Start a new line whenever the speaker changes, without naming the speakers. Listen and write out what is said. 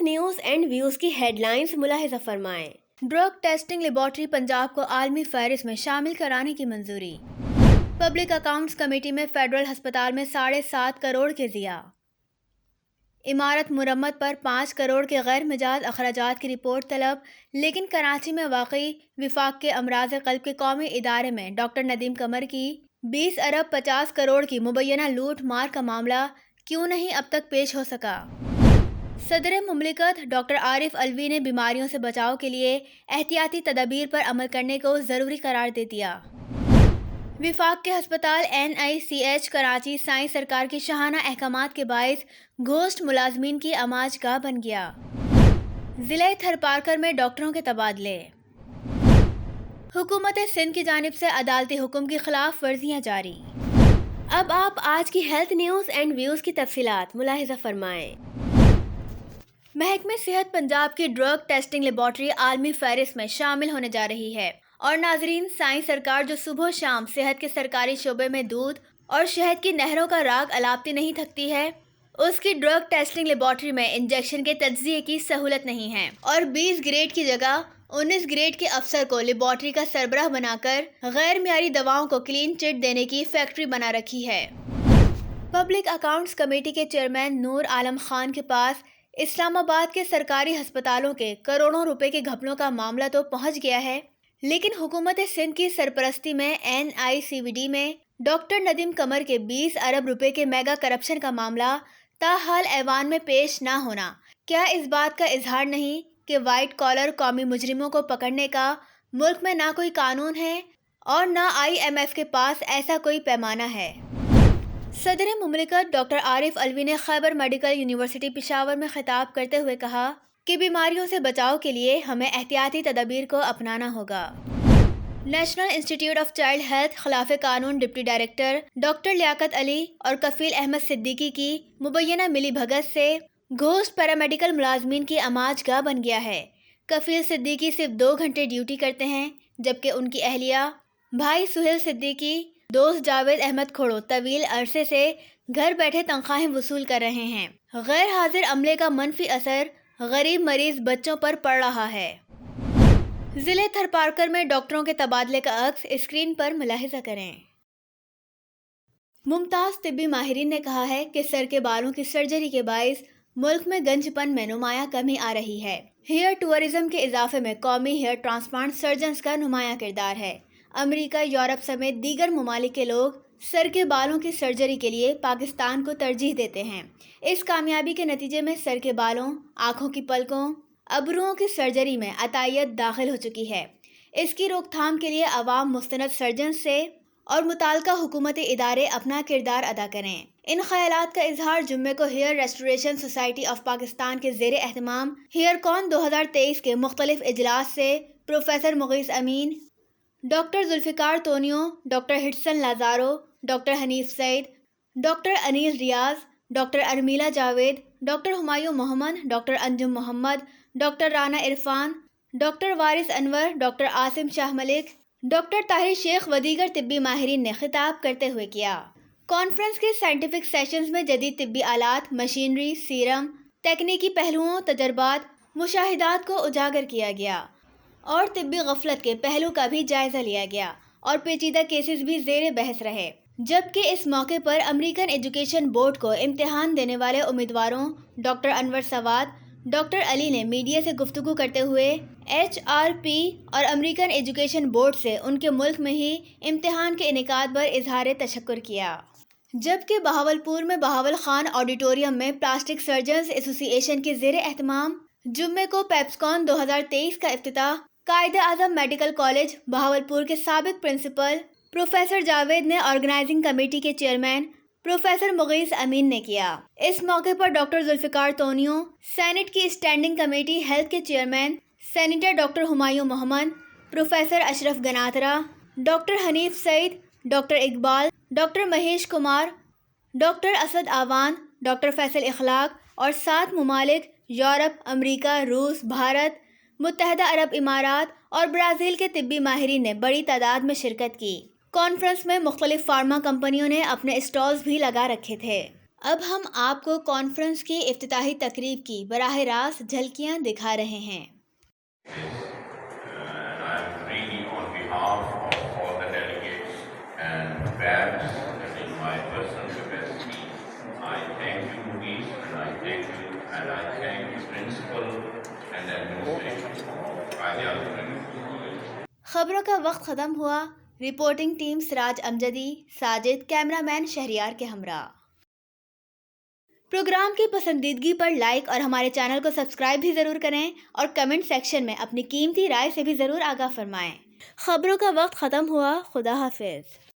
Health news and views کی head lines ملاحظہ فرمائیں۔ ڈرگ ٹیسٹنگ لیبارٹری پنجاب کو عالمی فہرست میں شامل کرانے کی منظوری۔ پبلک اکاؤنٹس کمیٹی میں فیڈرل ہسپتال میں 7.5 کروڑ کے ضیاع۔ عمارت مرمت پر 5 کروڑ کے غیر مجاز اخراجات کی رپورٹ طلب، لیکن کراچی میں واقع وفاق کے امراض قلب کے قومی ادارے میں ڈاکٹر ندیم قمر کی 20 ارب 50 کروڑ کی مبینہ لوٹ مار کا معاملہ کیوں نہیں اب تک پیش ہو سکا؟ صدر مملکت ڈاکٹر عارف علوی نے بیماریوں سے بچاؤ کے لیے احتیاطی تدابیر پر عمل کرنے کو ضروری قرار دے دیا۔ وفاق کے ہسپتال NICH کراچی سائیں سرکار کی شاہانہ احکامات کے باعث گھوسٹ ملازمین کی اماج گاہ بن گیا۔ ضلع تھرپارکر میں ڈاکٹروں کے تبادلے۔ حکومت سندھ کی جانب سے عدالتی حکم کی خلاف ورزیاں جاری۔ اب آپ آج کی ہیلتھ نیوز اینڈ ویوز کی تفصیلات ملاحظہ فرمائیں۔ محکمہ صحت پنجاب کی ڈرگ ٹیسٹنگ لیبارٹری عالمی فہرست میں شامل ہونے جا رہی ہے اور ناظرین، سائیں سرکار جو صبح و شام صحت کے سرکاری شعبے میں دودھ اور شہد کی نہروں کا راگ الاپتی نہیں تھکتی ہے، اس کی ڈرگ ٹیسٹنگ لیبارٹری میں انجیکشن کے تجزیے کی سہولت نہیں ہے اور 20 گریڈ کی جگہ 19 گریڈ کے افسر کو لیبارٹری کا سربراہ بنا کر غیر معیاری دواؤں کو کلین چٹ دینے کی فیکٹری بنا رکھی ہے۔ پبلک اکاؤنٹس کمیٹی کے چیئرمین نور عالم خان کے پاس اسلام آباد کے سرکاری ہسپتالوں کے کروڑوں روپے کے گھپلوں کا معاملہ تو پہنچ گیا ہے، لیکن حکومت سندھ کی سرپرستی میں NICVD میں ڈاکٹر ندیم قمر کے 20 ارب روپے کے میگا کرپشن کا معاملہ تاحال ایوان میں پیش نہ ہونا کیا اس بات کا اظہار نہیں کہ وائٹ کالر قومی مجرموں کو پکڑنے کا ملک میں نہ کوئی قانون ہے اور نہ IMF کے پاس ایسا کوئی پیمانہ ہے؟ صدر مملکت ڈاکٹر عارف علوی نے خیبر میڈیکل یونیورسٹی پشاور میں خطاب کرتے ہوئے کہا کہ بیماریوں سے بچاؤ کے لیے ہمیں احتیاطی تدابیر کو اپنانا ہوگا۔ نیشنل انسٹی ٹیوٹ آف چائلڈ ہیلتھ خلاف قانون deputy director doctor Liaquat Ali اور کفیل احمد صدیقی کی مبینہ ملی بھگت سے گھوسٹ پیرامیڈیکل ملازمین کی اماج گاہ بن گیا ہے۔ کفیل صدیقی صرف 2 گھنٹے ڈیوٹی کرتے ہیں، جبکہ ان کی اہلیہ بھائی سہیل صدیقی، دوست جاوید احمد کھوڑو طویل عرصے سے گھر بیٹھے تنخواہیں وصول کر رہے ہیں۔ غیر حاضر عملے کا منفی اثر غریب مریض بچوں پر پڑ رہا ہے۔ ضلع تھرپارکر میں ڈاکٹروں کے تبادلے کا عکس اسکرین پر ملاحظہ کریں۔ ممتاز طبی ماہرین نے کہا ہے کہ سر کے بالوں کی سرجری کے باعث ملک میں گنج پن میں نمایاں کمی آ رہی ہے۔ ہیئر ٹورزم کے اضافے میں قومی ہیئر ٹرانسپلانٹ سرجنز کا نمایاں کردار ہے۔ امریکہ، یورپ سمیت دیگر ممالک کے لوگ سر کے بالوں کی سرجری کے لیے پاکستان کو ترجیح دیتے ہیں۔ اس کامیابی کے نتیجے میں سر کے بالوں، آنکھوں کی پلکوں، ابروؤں کی سرجری میں عطائیت داخل ہو چکی ہے۔ اس کی روک تھام کے لیے عوام مستند سرجنز سے اور متعلقہ حکومتی ادارے اپنا کردار ادا کریں۔ ان خیالات کا اظہار جمعے کو hair restoration society of Pakistan کے زیر اہتمام ہیئر کون 2023 کے مختلف اجلاس سے professor Mughees Amin, doctor Zulfiqar Tunio, doctor Hutson Lazaro, doctor Hanif Saeed, doctor Anil Riaz, doctor Urmila Javed, doctor Humayun Muhammad, doctor Anjum Muhammad, doctor Rana Irfan, doctor Waris Anwar, doctor Asim Shah Malik, doctor Tahir Sheikh و دیگر طبی ماہرین نے خطاب کرتے ہوئے کیا۔ کانفرنس کے سائنٹیفک سیشنز میں جدید طبی آلات، مشینری، سیرم، تکنیکی پہلوؤں، تجربات، مشاہدات کو اجاگر کیا گیا اور طبی غفلت کے پہلو کا بھی جائزہ لیا گیا اور پیچیدہ کیسز بھی زیر بحث رہے، جبکہ اس موقع پر امریکن ایجوکیشن بورڈ کو امتحان دینے والے امیدواروں ڈاکٹر انور سواد، ڈاکٹر علی نے میڈیا سے گفتگو کرتے ہوئے HRP اور امریکن ایجوکیشن بورڈ سے ان کے ملک میں ہی امتحان کے انعقاد پر اظہار تشکر کیا، جبکہ بہاولپور میں بہاول خان آڈیٹوریم میں پلاسٹک سرجنز ایسوسی ایشن کے زیر اہتمام جمعے کو پیپسکون 2023 کا افتتاح قائد اعظم میڈیکل کالج بہاولپور کے سابق پرنسپل پروفیسر جاوید نے آرگنائزنگ کمیٹی کے چیئرمین پروفیسر مغیث امین نے کیا۔ اس موقع پر ڈاکٹر ذوالفقار تونیو، سینٹ کی اسٹینڈنگ کمیٹی ہیلتھ کے chairman senator doctor Humayun Muhammad, professor Ashraf Ganatra, doctor Hanif Saeed, doctor Iqbal, doctor Mahesh Kumar, doctor Asad Awan, doctor Faisal Akhlaq اور 7 ممالک یورپ، امریکہ، روس، بھارت، متحدہ عرب امارات اور برازیل کے طبی ماہرین نے بڑی تعداد میں شرکت کی۔ کانفرنس میں مختلف فارما کمپنیوں نے اپنے اسٹالز بھی لگا رکھے تھے۔ اب ہم آپ کو کانفرنس کی افتتاحی تقریب کی براہ راست جھلکیاں دکھا رہے ہیں۔
And I'm really on behalf of all the delegates and perhaps in my personal capacity, I thank you, Mukesh, and I thank you, and I thank the principal and administration.
خبروں کا وقت ختم ہوا۔ رپورٹنگ ٹیم سراج Amjadi, Sajid, camera مین شہریار کے ہمراہ۔ Programme کی پسندیدگی پر like اور ہمارے چینل کو سبسکرائب بھی ضرور کریں اور کمنٹ سیکشن میں اپنی قیمتی رائے سے بھی ضرور آگاہ فرمائیں۔ خبروں کا وقت ختم ہوا۔ خدا حافظ۔